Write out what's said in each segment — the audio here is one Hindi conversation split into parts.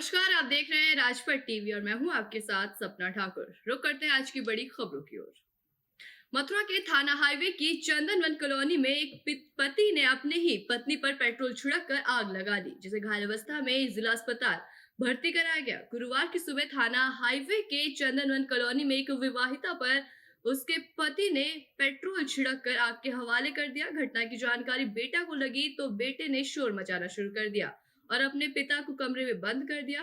नमस्कार, आप देख रहे हैं राजपट टीवी और मैं हूं आपके साथ सपना ठाकुर। रुक करते हैं आज की बड़ी खबरों की ओर। मथुरा के थाना हाईवे की चंदनवन कॉलोनी में एक पति ने अपने ही पत्नी पर पेट्रोल छिड़क कर आग लगा दी, जिसे घायल अवस्था में जिला अस्पताल भर्ती कराया गया। गुरुवार की सुबह थाना हाईवे के चंदनवन कॉलोनी में एक विवाहिता पर उसके पति ने पेट्रोल छिड़क कर आग के हवाले कर दिया। घटना की जानकारी बेटा को लगी तो बेटे ने शोर मचाना शुरू कर दिया और अपने पिता को कमरे में बंद कर दिया।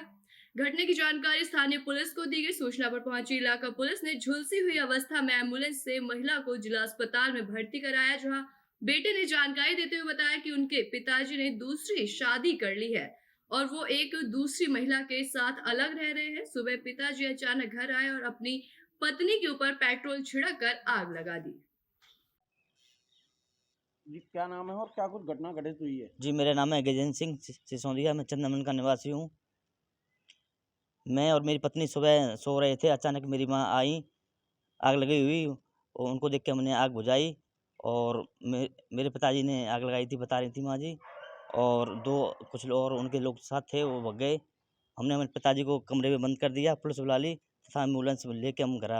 घटने की जानकारी स्थानीय पुलिस को दी गई। सूचना पर पहुंची इलाका पुलिस ने झुलसी हुई अवस्था में एम्बुलेंस से महिला को जिला अस्पताल में भर्ती कराया, जहां बेटे ने जानकारी देते हुए बताया कि उनके पिताजी ने दूसरी शादी कर ली है और वो एक दूसरी महिला के साथ अलग रह रहे हैं। सुबह पिताजी अचानक घर आए और अपनी पत्नी के ऊपर पेट्रोल छिड़क कर आग लगा दी। जी क्या नाम है और क्या कुछ घटना घटित हुई है? जी मेरा नाम है गजेंद्र सिंह सिसोदिया। मैं चंदनवन का निवासी हूँ। मैं और मेरी पत्नी सुबह सो रहे थे, अचानक मेरी माँ आई, आग लगी हुई, और उनको देख के हमने आग बुझाई और मेरे पिताजी ने आग लगाई थी, बता रही थी माँ जी। और कुछ लोग और उनके लोग साथ थे, वो भग गए। हमने हमारे पिताजी को कमरे में बंद कर दिया, पुलिस बुला ली तथा एम्बुलेंस लेके हम घर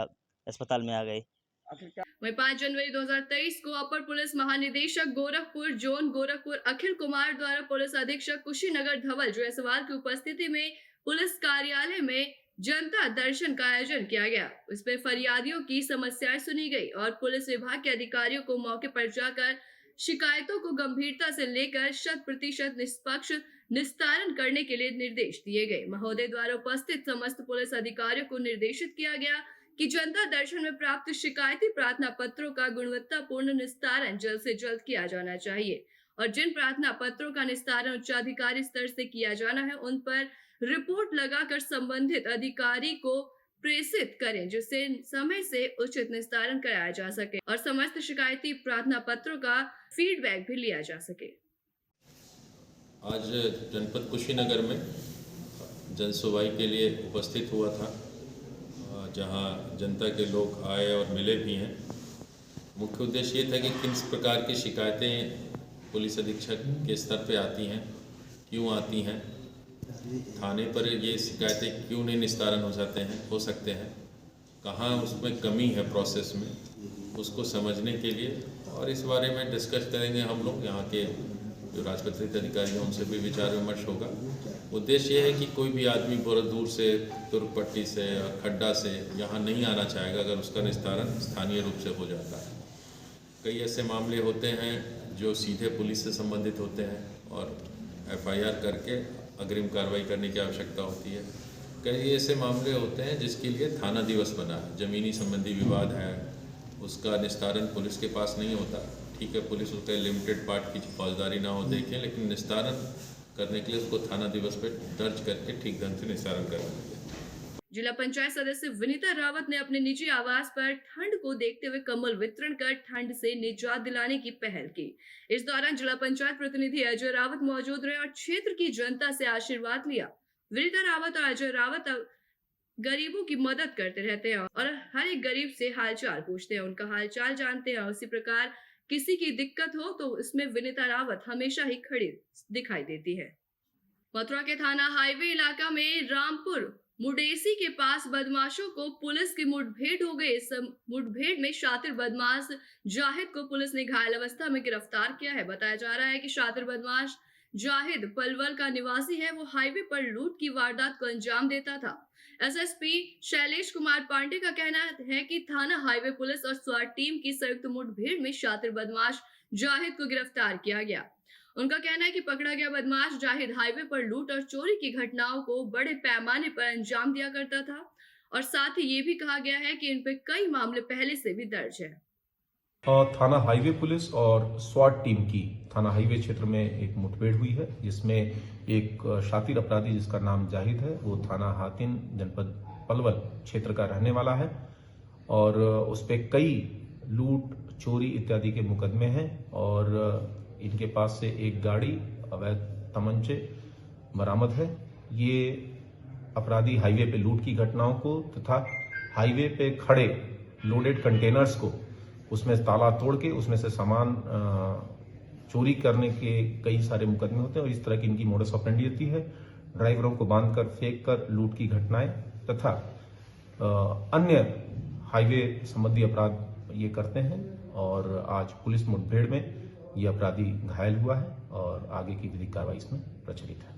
अस्पताल में आ गए। वहीं 5 जनवरी 2023 को अपर पुलिस महानिदेशक गोरखपुर जोन गोरखपुर अखिल कुमार द्वारा पुलिस अधीक्षक कुशीनगर धवल जायसवाल की उपस्थिति में पुलिस कार्यालय में जनता दर्शन का आयोजन किया गया। इसमें फरियादियों की समस्याएं सुनी गई और पुलिस विभाग के अधिकारियों को मौके पर जाकर शिकायतों को गंभीरता से लेकर 100% निष्पक्ष निस्तारण करने के लिए निर्देश दिए गए। महोदय द्वारा उपस्थित समस्त पुलिस अधिकारियों को निर्देशित किया गया कि जनता दर्शन में प्राप्त शिकायती प्रार्थना पत्रों का गुणवत्तापूर्ण निस्तारण जल्द से जल्द किया जाना चाहिए और जिन प्रार्थना पत्रों का निस्तारण उच्चाधिकारी स्तर से किया जाना है, उन पर रिपोर्ट लगाकर संबंधित अधिकारी को प्रेषित करें, जिससे समय से उचित निस्तारण कराया जा सके और समस्त शिकायती प्रार्थना पत्रों का फीडबैक भी लिया जा सके। आज जनपद कुशीनगर में जनसुनवाई के लिए उपस्थित हुआ था, जहां जनता के लोग आए और मिले भी हैं। मुख्य उद्देश्य ये था कि किस प्रकार की शिकायतें पुलिस अधीक्षक के स्तर पे आती हैं, क्यों आती हैं, थाने पर ये शिकायतें क्यों नहीं निस्तारण हो सकते हैं, कहाँ उसमें कमी है प्रोसेस में, उसको समझने के लिए और इस बारे में डिस्कस करेंगे हम लोग। यहाँ के जो राजपत्रित अधिकारी हैं उनसे भी विचार विमर्श होगा। उद्देश्य ये है कि कोई भी आदमी बहुत दूर से तुर्कपट्टी से और खड्डा से यहाँ नहीं आना चाहेगा अगर उसका निस्तारण स्थानीय रूप से हो जाता है। कई ऐसे मामले होते हैं जो सीधे पुलिस से संबंधित होते हैं और FIR करके अग्रिम कार्रवाई करने की आवश्यकता होती है। कई ऐसे मामले होते हैं जिसके लिए थाना दिवस बना है, ज़मीनी संबंधी विवाद है, उसका निस्तारण पुलिस के पास नहीं होता। ठीक है, पुलिस उसके लिमिटेड पार्ट की फौजदारी ना हो देखें, लेकिन निस्तारण करने के लिए उसको थाना दिवस पे दर्ज करके ठीक ढंग से निस्तारण करवाएंगे। जिला पंचायत सदस्य विनीता रावत ने अपने निजी आवास पर ठंड को देखते हुए कंबल वितरण कर ठंड से निजात दिलाने की पहल की। इस दौरान जिला पंचायत प्रतिनिधि अजय रावत मौजूद रहे और क्षेत्र की जनता से आशीर्वाद लिया। विनीता रावत और अजय रावत गरीबों की मदद करते रहते हैं और हर एक गरीब से हालचाल पूछते हैं, उनका हालचाल जानते हैं। उसी प्रकार किसी की दिक्कत हो तो इसमें विनीता रावत हमेशा ही खड़ी दिखाई देती है। मथुरा के थाना हाईवे इलाका में रामपुर मुडेसी के पास बदमाशों को पुलिस की मुठभेड़ हो गई। इस मुठभेड़ में शातिर बदमाश जाहिद को पुलिस ने घायल अवस्था में गिरफ्तार किया है। बताया जा रहा है कि शातिर बदमाश जाहिद पलवल का निवासी है। वो हाईवे पर लूट की वारदात को अंजाम देता था। SSP शैलेश कुमार पांडे का कहना है कि थाना हाईवे पुलिस और स्वाट टीम की संयुक्त मुठभेड़ में शातिर बदमाश जाहिद को गिरफ्तार किया गया। उनका कहना है कि पकड़ा गया बदमाश जाहिद हाईवे पर लूट और चोरी की घटनाओं को बड़े पैमाने पर अंजाम दिया करता था और साथ ही ये भी कहा गया है कि इन पर कई मामले पहले से भी दर्ज है। थाना हाईवे पुलिस और स्वाट टीम की थाना हाईवे क्षेत्र में एक मुठभेड़ हुई है, जिसमें एक शातिर अपराधी जिसका नाम जाहिद है, वो थाना हातिन जनपद पलवल क्षेत्र का रहने वाला है और उस पे कई लूट चोरी इत्यादि के मुकदमे हैं और इनके पास से एक गाड़ी, अवैध तमंचे बरामद है। ये अपराधी हाईवे पे लूट की घटनाओं को तथा हाईवे पे खड़े लोडेड कंटेनर्स को उसमें ताला तोड़ के उसमें से सामान चोरी करने के कई सारे मुकदमे होते हैं और इस तरह की इनकी मोडस ऑपरेंडी होती है। ड्राइवरों को बांधकर फेंककर लूट की घटनाएं तथा अन्य हाईवे संबंधी अपराध ये करते हैं। और आज पुलिस मुठभेड़ में ये अपराधी घायल हुआ है और आगे की विधिक कार्रवाई इसमें प्रचलित है।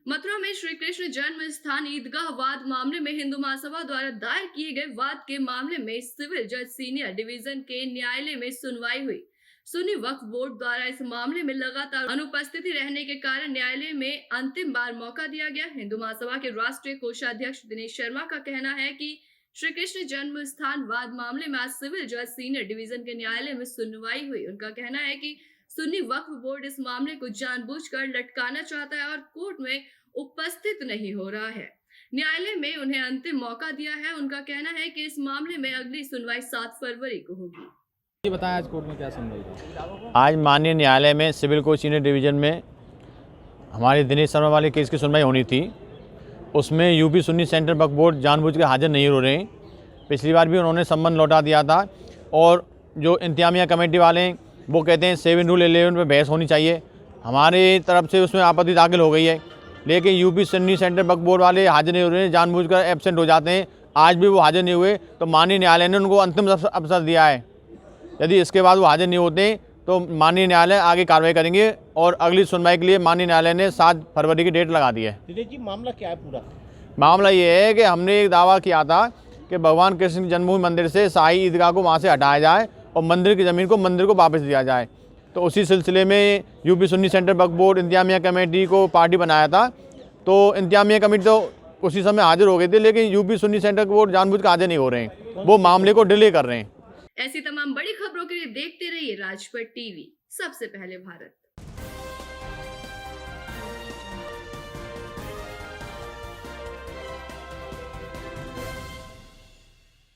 मथुरा में श्री कृष्ण जन्म स्थान ईदगाह वाद मामले में हिंदू महासभा द्वारा दायर किए गए वाद के मामले में सिविल जज सीनियर डिवीजन के न्यायालय में सुनवाई हुई। सुन्नी वक्फ बोर्ड द्वारा इस मामले में लगातार अनुपस्थिति रहने के कारण न्यायालय में अंतिम बार मौका दिया गया। हिंदू महासभा के राष्ट्रीय कोषाध्यक्ष दिनेश शर्मा का कहना है कि श्री कृष्ण जन्म स्थान वाद मामले में आज सिविल जज सीनियर डिवीजन के न्यायालय में सुनवाई हुई। उनका कहना है कि सुन्नी वक्फ बोर्ड इस मामले को जानबूझकर लटकाना चाहता है और कोर्ट में उपस्थित नहीं हो रहा है। न्यायालय में उन्हें अंतिम मौका दिया है। उनका कहना है कि इस मामले में अगली सुनवाई 7 फरवरी को होगी। ये बताएं आज कोर्ट में क्या सुनवाई हुई? आज माननीय न्यायालय में सिविल कोर्ट सीनियर डिवीजन में हमारे दिनेश शर्मा वाले केस की सुनवाई होनी थी। उसमें यूपी सुन्नी सेंट्रल वक्फ बोर्ड जानबूझ के हाजिर नहीं हो रहे हैं। पिछली बार भी उन्होंने सम्मन लौटा दिया था और जो इंतजामिया कमेटी वाले हैं वो कहते हैं 7 रूल 11 पे बहस होनी चाहिए। हमारे तरफ से उसमें आपत्ति दाखिल हो गई है, लेकिन यूपी सुन्नी सेंट्रल वक्फ बोर्ड वाले हाजिर नहीं हो रहे हैं, जानबूझकर एब्सेंट हो जाते हैं। आज भी वो हाजिर नहीं हुए तो माननीय न्यायालय ने उनको अंतिम अवसर दिया है। यदि इसके बाद वो हाजिर नहीं होते तो माननीय न्यायालय आगे कार्रवाई करेंगे और अगली सुनवाई के लिए माननीय न्यायालय ने 7 फरवरी की डेट लगा दी है। दिनेश जी, मामला क्या है पूरा? मामला ये है कि हमने एक दावा किया था कि भगवान कृष्ण जन्मभूमि मंदिर से शाही ईदगाह को वहाँ से हटाया जाए और मंदिर की ज़मीन को मंदिर को वापस दिया जाए। तो उसी सिलसिले में यूपी सुन्नी सेंट्रल वक्फ बोर्ड इंतजामिया कमेटी को पार्टी बनाया था। तो इंतजामिया कमेटी तो उसी समय हाजिर हो गई थी, लेकिन यूपी सुन्नी सेंट्रल बोर्ड जानबूझ कर हाजिर नहीं हो रहे हैं, वो मामले को डिले कर रहे हैं। ऐसी तमाम बड़ी खबरों के लिए देखते रहिए राजपथ टीवी, सबसे पहले भारत।